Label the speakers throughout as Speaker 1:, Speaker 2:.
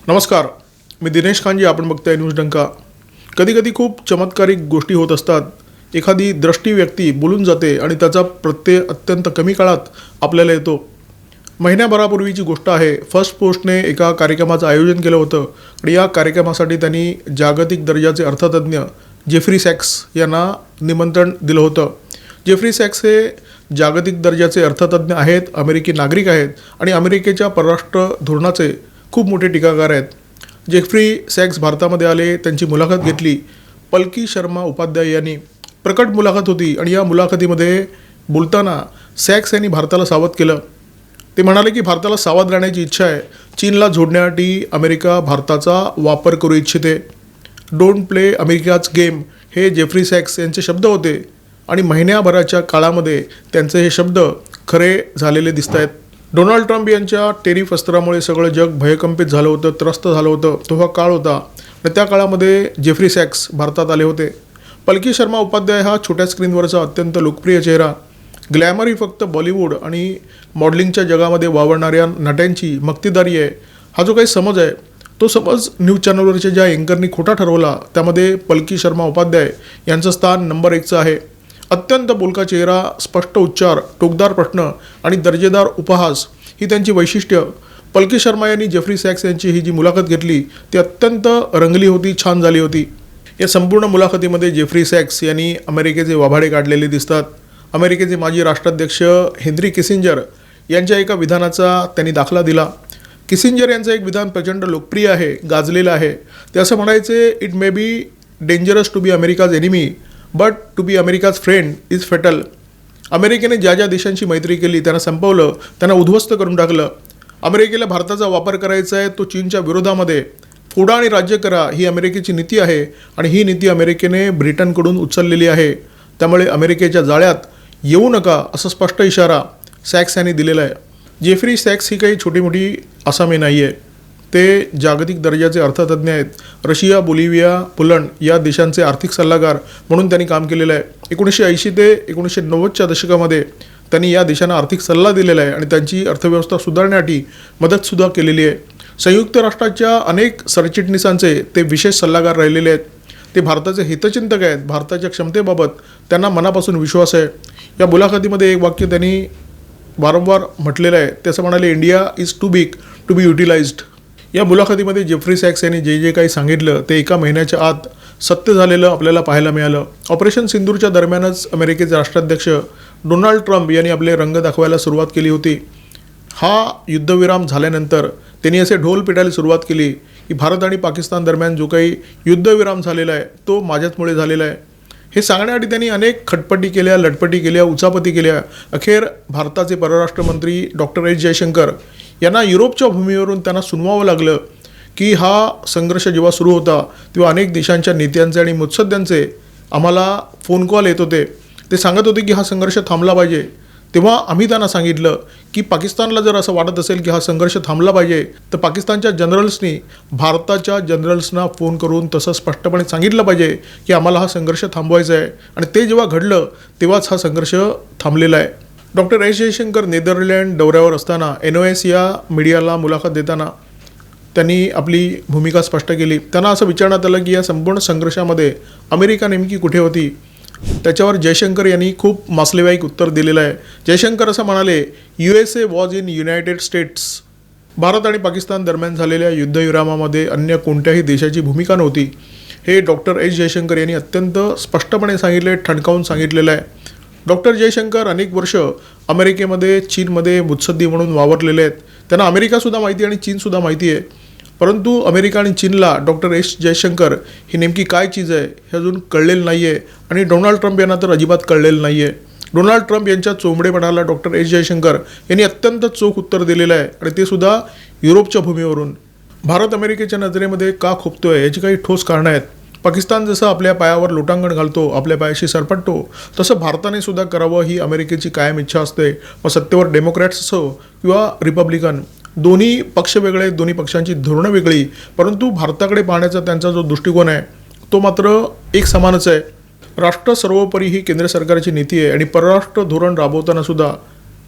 Speaker 1: नमस्कार, मी दिनेश खानजी. आपण बघताय न्यूज डंका. कधी कधी खूप चमत्कारिक गोष्टी होत असतात. एखादी द्रष्टी व्यक्ती बोलून जाते आणि त्याचा प्रत्यय अत्यंत कमी काळात आपल्याला येतो. महिन्याभरापूर्वीची गोष्ट आहे. फर्स्ट पोस्टने एका कार्यक्रमाचं आयोजन केलं होतं आणि या कार्यक्रमासाठी त्यांनी जागतिक दर्जाचे अर्थतज्ञ जेफ्री सॅक्स यांना निमंत्रण दिलं होतं. जेफ्री सॅक्स हे जागतिक दर्जाचे अर्थतज्ञ आहेत, अमेरिकी नागरिक आहेत आणि अमेरिकेच्या परराष्ट्र धोरणाचे खूप मोठे टीकाकार आहेत. जेफ्री सॅक्स भारतामध्ये आले, त्यांची मुलाखत घेतली. पलकी शर्मा उपाध्याय यांनी प्रकट मुलाखत होती आणि या मुलाखतीमध्ये बोलताना सॅक्स यांनी भारताला सावध केलं. ते म्हणाले की भारताला सावध राहण्याची इच्छा आहे. चीनला जोडण्यासाठी अमेरिका भारताचा वापर करू इच्छिते. डोंट प्ले अमेरिकाच गेम हे जेफ्री सॅक्स यांचे शब्द होते आणि महिन्याभराच्या काळामध्ये त्यांचे हे शब्द खरे झालेले दिसत आहेत. डोनाल्ड ट्रम्प यांच्या टेरिफ अस्त्रामुळे सगळं जग भयकंपित झालं होतं, त्रस्त झालं होतं. तो हा काळ होता आणि त्या काळामध्ये जेफ्री सॅक्स भारतात आले होते. पलकी शर्मा उपाध्याय हा छोट्या स्क्रीनवरचा अत्यंत लोकप्रिय चेहरा. ग्लॅमर ही फक्त बॉलिवूड आणि मॉडेलिंगच्या जगामध्ये वावरणाऱ्या नट्यांची मक्तेदारी आहे. हा जो काही समज आहे तो समज न्यूज चॅनलवरच्या ज्या अँकरनी खोटा ठरवला त्यामध्ये पलकी शर्मा उपाध्याय यांचं स्थान नंबर 1चं आहे. अत्यंत बोलका चेहरा, स्पष्ट उच्चार, टोकदार प्रश्न आणि दर्जेदार उपहास ही त्यांची वैशिष्ट्य. पलकी शर्मा यांनी जेफ्री सॅक्स यांची ही जी मुलाखत घेतली ती अत्यंत रंगली होती, छान झाली होती. या संपूर्ण मुलाखतीमध्ये जेफ्री सॅक्स यांनी अमेरिकेचे वाभाडे काढलेले दिसतात. अमेरिकेचे माजी राष्ट्राध्यक्ष हेनरी किसिंजर यांच्या एका विधानाचा त्यांनी दाखला दिला. किसिंजर यांचं एक विधान प्रचंड लोकप्रिय आहे, गाजलेलं आहे. ते असं म्हणायचे, it may be dangerous to be America's enemy but to be America's friend is fatal. अमेरिकेने ज्या ज्या देशांची मैत्री केली त्यांना संपवलं, त्यांना उद्ध्वस्त करून टाकलं. अमेरिकेला भारताचा वापर करायचा आहे तो चीनच्या विरोधामध्ये. फोडा आणि राज्य करा ही अमेरिकेची नीती आहे आणि ही नीती अमेरिकेने ब्रिटनकडून उचललेली आहे. त्यामुळे अमेरिकेच्या जाळ्यात येऊ नका असा स्पष्ट इशारा सॅक्स यांनी दिलेला आहे. जेफ्री सॅक्स ही काही छोटी मोठी आसामी नाही आहे. ते जागतिक दर्जाचे अर्थतज्ञ आहेत. रशिया, बोलिव्हिया, पोलंड या देशांचे आर्थिक सल्लागार म्हणून त्यांनी काम केलेलं आहे. 1980 ते 1990च्या दशकामध्ये त्यांनी या देशांना आर्थिक सल्ला दिलेला आहे आणि त्यांची अर्थव्यवस्था सुधारण्यासाठी मदतसुद्धा केलेली आहे. संयुक्त राष्ट्राच्या अनेक सरचिटणीसांचे ते विशेष सल्लागार राहिलेले आहेत. ते भारताचे हितचिंतक आहेत. भारताच्या क्षमतेबाबत त्यांना मनापासून विश्वास आहे. या मुलाखतीमध्ये एक वाक्य त्यांनी वारंवार म्हटलेलं आहे. ते असं म्हणाले, India is too big to be utilized. या मुलाखतीमध्ये जेफ्री सॅक्स यांनी जे जे काही सांगितलं ते एका महिन्याच्या आत सत्य झालेलं आपल्याला पाहायला मिळालं. ऑपरेशन सिंदूरच्या दरम्यानच अमेरिकेचे राष्ट्राध्यक्ष डोनाल्ड ट्रम्प यांनी आपले रंग दाखवायला सुरुवात केली होती. हा युद्धविराम झाल्यानंतर त्यांनी असे ढोल पिटायला सुरुवात केली की भारत आणि पाकिस्तान दरम्यान जो काही युद्धविराम झालेला आहे तो माझ्याचमुळे झालेला आहे. हे सांगण्यासाठी त्यांनी अनेक खटपटी केल्या, लटपटी केल्या, उचापती केल्या. अखेर भारताचे परराष्ट्रमंत्री डॉक्टर एस जयशंकर यांना युरोपच्या भूमीवरून त्यांना सुनवावं लागलं की हा संघर्ष जेव्हा सुरू होता तेव्हा अनेक देशांच्या नेत्यांचे आणि मुत्सद्यांचे आम्हाला फोन कॉल येत होते. ते सांगत होते की हा संघर्ष थांबला पाहिजे. तेव्हा आम्ही त्यांना सांगितलं की पाकिस्तानला जर असं वाटत असेल की हा संघर्ष थांबला पाहिजे तर पाकिस्तानच्या जनरल्सनी भारताच्या जनरल्सना फोन करून तसं स्पष्टपणे सांगितलं पाहिजे की आम्हाला हा संघर्ष थांबवायचा आहे. आणि ते जेव्हा घडलं तेव्हाच हा संघर्ष थांबलेला आहे. डॉक्टर एस जयशंकर नेदरलँड दौऱ्यावर असताना NOS या मीडियाला मुलाखत देताना त्यांनी आपली भूमिका स्पष्ट केली. त्यांना असं विचारण्यात आलं की या संपूर्ण संघर्षामध्ये अमेरिका नेमकी कुठे होती. त्याच्यावर जयशंकर यांनी खूप मासलेवाईक उत्तर दिलेलं आहे. जयशंकर असं म्हणाले, USA was in United states. Bharat आणि पाकिस्तान दरम्यान झालेल्या युद्धविरामामध्ये अन्य कोणत्याही देशाची भूमिका नव्हती. हे डॉक्टर एस जयशंकर यांनी अत्यंत स्पष्टपणे सांगितले, ठणकावून सांगितलेलं आहे. डॉक्टर जयशंकर अनेक वर्ष अमेरिकेमध्ये, चीनमध्ये मुत्सद्दी म्हणून वावरलेले आहेत. त्यांना अमेरिकासुद्धा माहिती आणि चीनसुद्धा माहिती आहे. परंतु अमेरिका आणि चीनला डॉक्टर एस जयशंकर ही नेमकी काय चीज आहे हे अजून कळलेलं नाही आहे आणि डोनाल्ड ट्रम्प यांना तर अजिबात कळलेलं नाही आहे. डोनाल्ड ट्रम्प यांच्या चोंबडेपणाला डॉक्टर एस जयशंकर यांनी अत्यंत चोख उत्तर दिलेलं आहे आणि ते सुद्धा युरोपच्या भूमीवरून. भारत अमेरिकेच्या नजरेमध्ये का खुपतोय याची काही ठोस कारणं आहेत. पाकिस्तान जसं आपल्या पायावर लोटांगण घालतो, आपल्या पायाशी सरपटतो, तसं भारताने सुद्धा करावं ही अमेरिकेची कायम इच्छा असते. मग सत्तेवर डेमोक्रॅट्स असो किंवा रिपब्लिकन, दोन्ही पक्ष वेगळे, दोन्ही पक्षांची धोरणं वेगळी, परंतु भारताकडे पाहण्याचा त्यांचा जो दृष्टिकोन आहे तो मात्र एक समानच आहे. राष्ट्र सर्वोपरी ही केंद्र सरकारची नीती आहे आणि परराष्ट्र धोरण राबवताना सुद्धा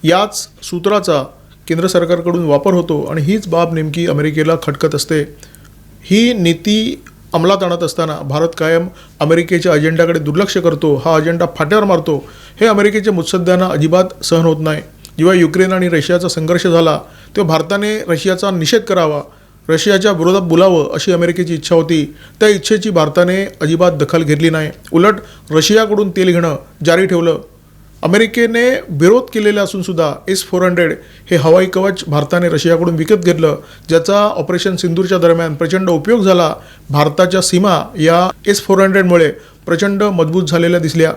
Speaker 1: याच सूत्राचा केंद्र सरकारकडून वापर होतो आणि हीच बाब नेमकी अमेरिकेला खटकत असते. ही नीती अंमलात आणत असताना भारत कायम अमेरिकेच्या अजेंडाकडे दुर्लक्ष करतो, हा अजेंडा फाट्यावर मारतो. हे अमेरिकेच्या मुत्सद्यांना अजिबात सहन होत नाही. जेव्हा युक्रेन आणि रशियाचा संघर्ष झाला तेव्हा भारताने रशियाचा निषेध करावा, रशियाच्या विरोधात बोलावं अशी अमेरिकेची इच्छा होती. त्या इच्छेची भारताने अजिबात दखल घेतली नाही. उलट रशियाकडून तेल घेणं जारी ठेवलं. अमेरिकेने विरोध केलेला असूनसुद्धा S-400 हे हवाई कवच भारताने रशियाकडून विकत घेतलं, ज्याचा ऑपरेशन सिंदूरच्या दरम्यान प्रचंड उपयोग झाला. भारताच्या सीमा या S-400मुळे प्रचंड मजबूत झालेल्या दिसल्या.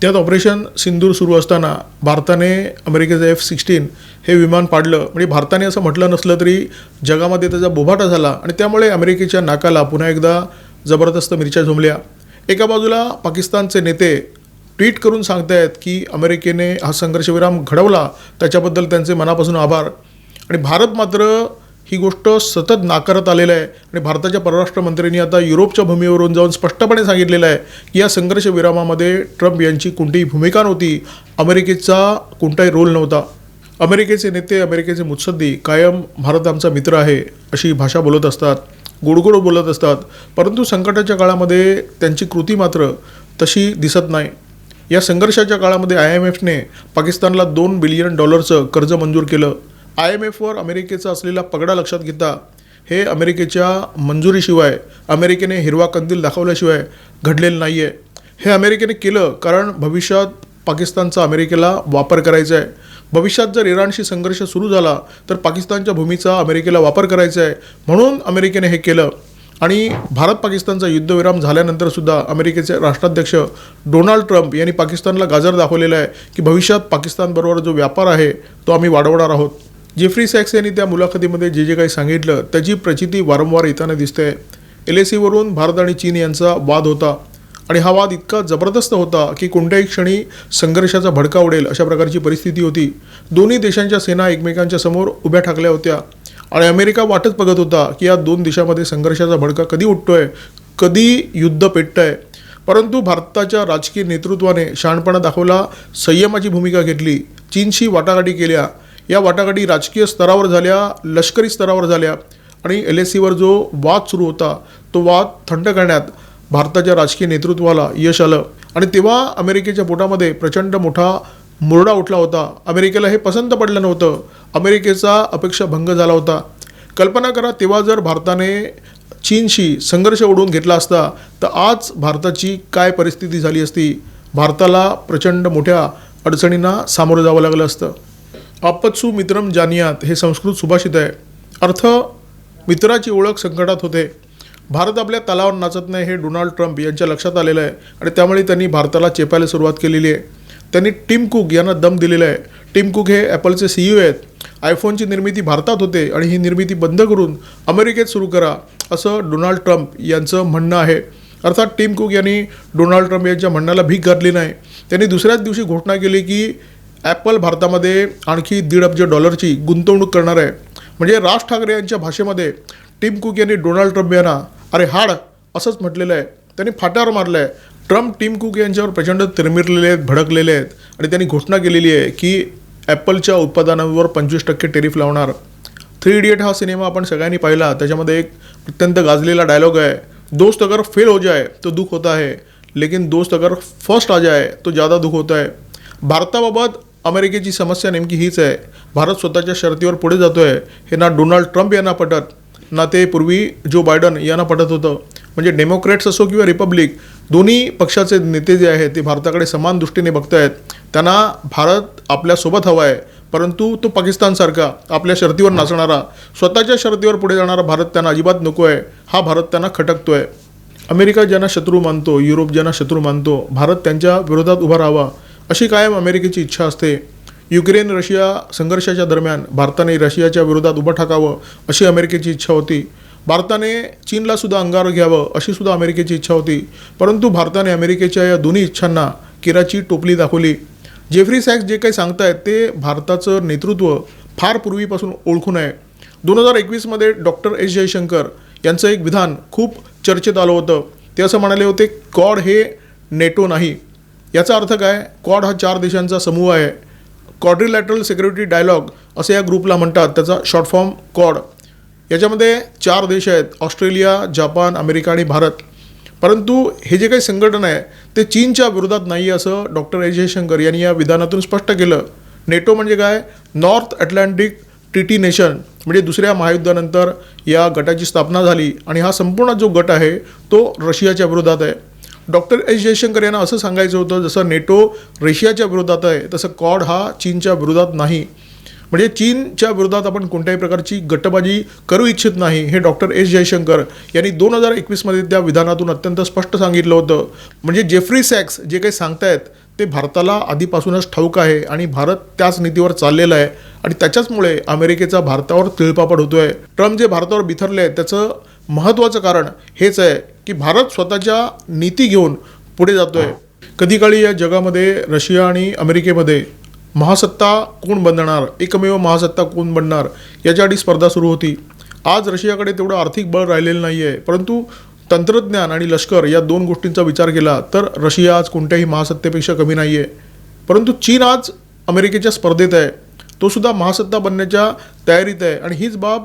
Speaker 1: त्यात ऑपरेशन सिंदूर सुरू असताना भारताने अमेरिकेचं F-16 हे विमान पाडलं. म्हणजे भारताने असं म्हटलं नसलं तरी जगामध्ये त्याचा बोभाटा झाला आणि त्यामुळे अमेरिकेच्या नाकाला पुन्हा एकदा जबरदस्त मिरच्या झोंबल्या. एका बाजूला पाकिस्तानचे नेते ट्विट करून सांगतायत की अमेरिकेने हा संघर्षविराम घडवला, त्याच्याबद्दल त्यांचे मनापासून आभार. आणि भारत मात्र ही गोष्ट सतत नाकारत आलेलं आहे. आणि भारताच्या परराष्ट्र मंत्र्यांनी आता युरोपच्या भूमीवरून जाऊन स्पष्टपणे सांगितलेलं आहे की या संघर्षविरामामध्ये ट्रम्प यांची कोणतीही भूमिका नव्हती, अमेरिकेचा कोणताही रोल नव्हता. अमेरिकेचे नेते, अमेरिकेचे मुत्सद्दी कायम भारत आमचा मित्र आहे अशी भाषा बोलत असतात, गोडगोड बोलत असतात, परंतु संकटाच्या काळामध्ये त्यांची कृती मात्र तशी दिसत नाही. या संघर्षाच्या काळामध्ये IMFने पाकिस्तानला $2 बिलियन कर्ज मंजूर केलं. IMFवर अमेरिकेचा असलेला पगडा लक्षात घेता हे अमेरिकेच्या मंजुरीशिवाय, अमेरिकेने हिरवा कंदील दाखवल्याशिवाय घडलेलं नाही आहे. हे अमेरिकेने केलं कारण भविष्यात पाकिस्तानचा अमेरिकेला वापर करायचा आहे. भविष्यात जर इराणशी संघर्ष सुरू झाला तर पाकिस्तानच्या भूमीचा अमेरिकेला वापर करायचा आहे, म्हणून अमेरिकेने हे केलं. आणि भारत पाकिस्तानचा युद्धविराम झाल्यानंतरसुद्धा अमेरिकेचे राष्ट्राध्यक्ष डोनाल्ड ट्रम्प यांनी पाकिस्तानला गाजर दाखवलेला आहे की भविष्यात पाकिस्तानबरोबर जो व्यापार आहे तो आम्ही वाढवणार आहोत. जेफ्री सॅक्स यांनी त्या मुलाखतीमध्ये जे काही सांगितलं त्याची प्रचिती वारंवार येताना दिसते. LACवरून भारत आणि चीन यांचा वाद होता आणि हा वाद इतका जबरदस्त होता की कोणत्याही क्षणी संघर्षाचा भडका उडेल अशा प्रकारची परिस्थिती होती. दोन्ही देशांच्या सेना एकमेकांच्या समोर उभ्या ठाकल्या होत्या आणि अमेरिका वाटच बघत होता की या दोन देशामध्ये संघर्षाचा भडका कधी उठतोय, कधी युद्ध पेटतंय. परंतु भारताच्या राजकीय नेतृत्वाने शहाणपणा दाखवला, संयमाची भूमिका घेतली, चीनशी वाटाघाटी केल्या. या वाटाघाटी राजकीय स्तरावर झाल्या, लष्करी स्तरावर झाल्या आणि LACवर जो वाद सुरू होता तो वाद थंड करण्यात भारताच्या राजकीय नेतृत्वाला यश आलं. आणि तेव्हा अमेरिकेच्या पोटामध्ये प्रचंड मोठा मुरडा उठला होता. अमेरिकेला हे पसंत पडलं नव्हतं, अमेरिकेचा अपेक्षा भंग झाला होता. कल्पना करा, तेव्हा जर भारताने चीनशी संघर्ष ओढवून घेतला असता तर आज भारताची काय परिस्थिती झाली असती. भारताला प्रचंड मोठ्या अडचणींना सामोरं जावं लागलं असतं. आपत्सु मित्रम जानियात हे संस्कृत सुभाषित आहे. अर्थ मित्राची ओळख संकटात होते. भारत आपल्या तालावर नाचत नाही हे डोनाल्ड ट्रम्प यांच्या लक्षात आलेलं आहे आणि त्यामुळे त्यांनी भारताला चेपायला सुरुवात केलेली आहे. त्यांनी टिम कुक यांना दम दिलेला आहे. टिम कुक हे ॲपलचे CEO आहेत. आयफोनची निर्मिती भारतात होते आणि ही निर्मिती बंद करून अमेरिकेत सुरू करा असं डोनाल्ड ट्रम्प यांचं म्हणणं आहे. अर्थात टिम कुक यांनी डोनाल्ड ट्रम्प यांच्या म्हणण्याला भीक घातली नाही. त्यांनी दुसऱ्याच दिवशी घोषणा केली की ॲपल भारतामध्ये आणखी $1.5 अब्ज गुंतवणूक करणार आहे. म्हणजे राज ठाकरे यांच्या भाषेमध्ये टिम कुक यांनी डोनाल्ड ट्रम्प यांना अरे हाड असंच म्हटलेलं आहे. त्यांनी फाट्यावर मारलं आहे. ट्रम्प टिम कुक यांच्यावर प्रचंड तिरमिरलेले आहेत, भडकलेले आहेत आणि त्यांनी घोषणा केलेली आहे की ॲपलच्या उत्पादनांवर 25% टेरिफ लावणार. 3 इडियट हा सिनेमा आपण सगळ्यांनी पाहिला. त्याच्यामध्ये एक अत्यंत गाजलेला डायलॉग आहे, दोस्त अगर फेल हो जाए तो दुख होता है, लेकिन दोस्त अगर फर्स्ट आ जाए तो ज़्यादा दुख होता है. भारताबाबत अमेरिकेची समस्या नेमकी हीच आहे. भारत स्वतःच्या शर्तीवर पुढे जातो आहे. हे ना डोनाल्ड ट्रम्प यांना पटत, ना ते पूर्वी जो बायडन यांना पटत होतं. म्हणजे डेमोक्रॅट्स असो किंवा रिपब्लिक, दोन्ही पक्षाचे नेते जे आहेत ते भारताकडे समान दृष्टीने बघत आहेत. त्यांना भारत आपल्यासोबत हवा आहे, परंतु तो पाकिस्तानसारखा आपल्या शर्तीवर नाचणारा, स्वतःच्या शर्तीवर पुढे जाणारा भारत त्यांना अजिबात नको आहे. हा भारत त्यांना खटकतो आहे. अमेरिका ज्यांना शत्रू मानतो, युरोप ज्यांना शत्रू मानतो, भारत त्यांच्या विरोधात उभा राहावा अशी कायम अमेरिकेची इच्छा असते. युक्रेन रशिया संघर्षाच्या दरम्यान भारताने रशियाच्या विरोधात उभं ठाकावं अशी अमेरिकेची इच्छा होती. भारताने चीनला सुद्धा अंगावर घ्यावं अशी सुद्धा अमेरिकेची इच्छा होती. परंतु भारताने अमेरिकेच्या या दोन्ही इच्छांना किराची टोपली दाखवली. जेफ्री सॅक्स जे काही सांगतायत ते भारताचं नेतृत्व फार पूर्वीपासून ओळखून आहे. 2021मध्ये डॉक्टर S जयशंकर यांचं एक विधान खूप चर्चेत आलं होतं. ते असं म्हणाले होते, क्वाड हे नेटो नाही. याचा अर्थ काय? क्वाड हा 4 देशांचा समूह आहे. क्वाड्रिलॅटरल सिक्युरिटी डायलॉग असं या ग्रुपला म्हणतात, त्याचा शॉर्ट फॉर्म क्वाड. याच्यामध्ये 4 देश आहेत, ऑस्ट्रेलिया, जपान, अमेरिका आणि भारत. परंतु हे जे काही संघटन आहे ते चीनच्या विरोधात नाही असं डॉक्टर एस जयशंकर यांनी या विधानातून स्पष्ट केलं. नेटो म्हणजे काय? नॉर्थ अटलांटिक ट्रिटी नेशन, म्हणजे दुसऱ्या महायुद्धानंतर या गटाची स्थापना झाली आणि हा संपूर्ण जो गट आहे तो रशियाच्या विरोधात आहे. डॉक्टर एस जयशंकर यांना असं सांगायचं होतं, जसं नेटो रशियाच्या विरोधात आहे तसं क्वाड हा चीनच्या विरोधात नाही. म्हणजे चीनच्या विरोधात आपण कोणत्याही प्रकारची गटबाजी करू इच्छित नाही, हे डॉक्टर एस जयशंकर यांनी 2021मध्ये त्या विधानातून अत्यंत स्पष्ट सांगितलं होतं. म्हणजे जेफ्री सॅक्स जे काही सांगतायत ते भारताला आधीपासूनच ठाऊक आहे आणि भारत त्याच नीतीवर चाललेला आहे आणि त्याच्याचमुळे अमेरिकेचा भारतावर तिळपापड होतो आहे. ट्रम्प जे भारतावर बिथरले आहेत त्याचं महत्त्वाचं कारण हेच आहे की भारत स्वतःच्या नीती घेऊन पुढे जातो आहे. कधीकाळी या जगामध्ये रशिया आणि अमेरिकेमध्ये महासत्ता कोण बनणार, एकमेव महासत्ता कोण बनणार याच्यासाठी स्पर्धा सुरू होती. आज रशियाकडे तेवढं आर्थिक बळ राहिलेलं नाही आहे, परंतु तंत्रज्ञान आणि लष्कर या 2 गोष्टींचा विचार केला तर रशिया आज कोणत्याही महासत्तेपेक्षा कमी नाही आहे. परंतु चीन आज अमेरिकेच्या स्पर्धेत आहे, तो सुद्धा महासत्ता बनण्याच्या तयारीत आहे आणि हीच बाब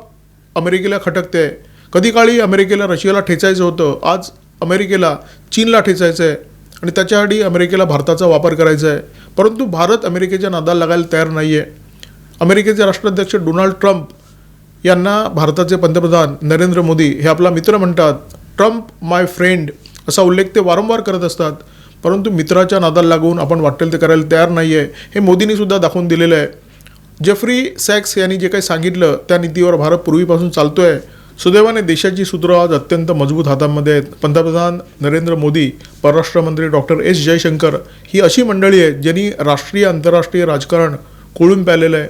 Speaker 1: अमेरिकेला खटकते आहे. कधीकाळी अमेरिकेला रशियाला ठेचायचं होतं, आज अमेरिकेला चीनला ठेचायचं आहे आणि त्याच्यासाठी अमेरिकेला भारताचा वापर करायचा आहे. परंतु भारत अमेरिकेच्या नादाला लागायला तयार नाही आहे. अमेरिकेचे राष्ट्राध्यक्ष डोनाल्ड ट्रम्प यांना भारताचे पंतप्रधान नरेंद्र मोदी हे आपला मित्र म्हणतात. ट्रम्प माय फ्रेंड असा उल्लेख ते वारंवार करत असतात, परंतु मित्राच्या नादाला लागून आपण वाटेल ते करायला तयार नाही आहे, हे मोदींनी सुद्धा दाखवून दिलेलं आहे. जेफ्री सॅक्स यांनी जे काही सांगितलं त्या नीतीवर भारत पूर्वीपासून चालतो आहे. सुदैवाने देशाची सूत्र आज अत्यंत मजबूत हातांमध्ये आहेत. पंतप्रधान नरेंद्र मोदी, परराष्ट्रमंत्री डॉक्टर एस जयशंकर ही अशी मंडळी आहेत ज्यांनी राष्ट्रीय आंतरराष्ट्रीय राजकारण कोळून प्यालेलं आहे.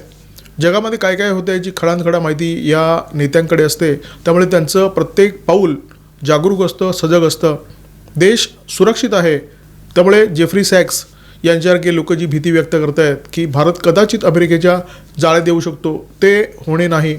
Speaker 1: जगामध्ये काय काय होतं याची खडानखडा माहिती या नेत्यांकडे असते, त्यामुळे त्यांचं प्रत्येक पाऊल जागरूक असतं, सजग असतं. देश सुरक्षित आहे. त्यामुळे जेफ्री सॅक्स यांच्यासारखे लोक जी भीती व्यक्त करत आहेत की भारत कदाचित अमेरिकेच्या जाळ्यात येऊ शकतो, ते होणे नाही.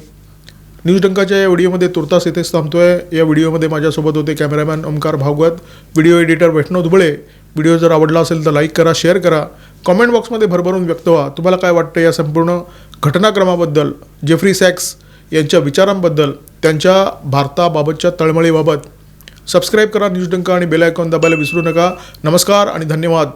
Speaker 1: न्यूज डंकाच्या या व्हिडिओमध्ये तुर्तास इथेच थांबतोय. या व्हिडिओमध्ये माझ्यासोबत होते cameraman Omkar Bhagwat, video editor Vaishnav Dubale. Video जर आवडला असेल तर लाईक करा, शेअर करा, कमेंट बॉक्समध्ये भरभरून व्यक्त व्हा. तुम्हाला काय वाटतं या संपूर्ण घटनाक्रमाबद्दल, जेफ्री सॅक्स यांच्या विचारांबद्दल, त्यांच्या भारताबाबतच्या तळमळीबाबत. सबस्क्राईब करा न्यूज डंका आणि बेल आयकॉन दाबायला विसरू नका. नमस्कार आणि धन्यवाद.